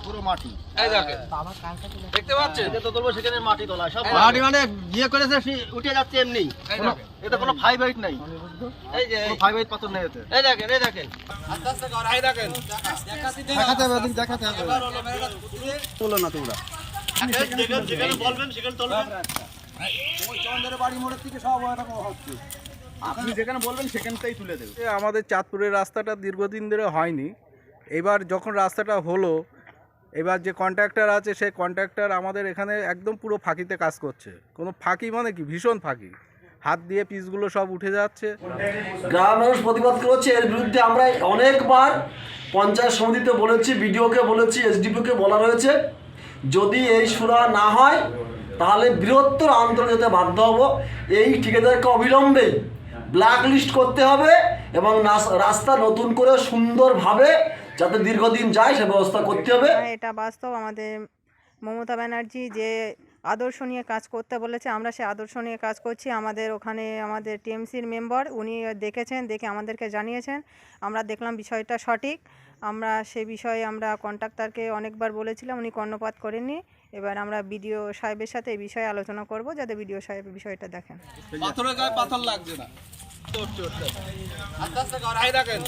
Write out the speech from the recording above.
পুরো মাটি। এই দেখেন, দেখতে পাচ্ছেন? এটা তো বলবো সেখানে মাটি তোলা সব মাটি, মানে গিয়ে করেছে উঠে যাচ্ছে এমনি। এটা কোনো ফাইবাইট নাই, এই যে কোনো ফাইবাইট পাথর নেই এতে। এই দেখেন, এই দেখেন, এই দেখেন, দেখাতে হবে, ওদিক দেখাতে হবে। বলো না তোমরা, যেখানে বলবেন সেখানে তুলবেন। ওই চন্দ্রের বাড়ি মোড়ের থেকে সব এরকম হচ্ছে, আপনি যেখানে বলবেন সেখানটাই তুলে দেবে। আমাদের চাঁদপুরের রাস্তাটা দীর্ঘদিন ধরে হয়নি। এবার যখন রাস্তাটা হলো, এবার যে কন্ট্রাক্টর আছে সেই কন্ট্রাক্টর আমাদের এখানে একদম পুরো ফাঁকিতে কাজ করছে। কোনো ফাঁকি মানে কি, ভীষণ ফাঁকি। হাত দিয়ে পিচগুলো সব উঠে যাচ্ছে। গ্রামের মানুষ প্রতিবাদ করছে। এর বিরুদ্ধে আমরা অনেকবার পঞ্চায়েত সমিতিতে বলেছি, বিডিওকে বলেছি, এসডিপিওকে বলা রয়েছে। যদি এই সুরা না হয় তাহলে বৃহত্তর আন্দোলন যেতে বাধ্য হব। এই ঠিকাদারকে অবিলম্বে ব্ল্যাক লিস্ট করতে হবে এবং রাস্তা নতুন করে সুন্দরভাবে যাতে দীর্ঘদিন যায় সে ব্যবস্থা করতে হবে। এটা বাস্তব। আমাদের মমতা ব্যানার্জি যে আদর্শ নিয়ে কাজ করতে বলেছে, আমরা সে আদর্শ নিয়ে কাজ করছি। আমাদের ওখানে আমাদের টিএমসির মেম্বার উনি দেখেছেন, দেখে আমাদেরকে জানিয়েছেন। আমরা দেখলাম বিষয়টা সঠিক। আমরা সে বিষয়ে আমরা কন্ট্রাক্টরকে অনেকবার বলেছিলাম, উনি কর্ণপাত করেননি। এবার আমরা বিডিও সাহেবের সাথে এই বিষয়ে আলোচনা করব, যাতে বিডিও সাহেব বিষয়টা দেখেন। পাথরের গায়ে পাথর লাগছে না, আস্তে আস্তে কর, এই দেখেন।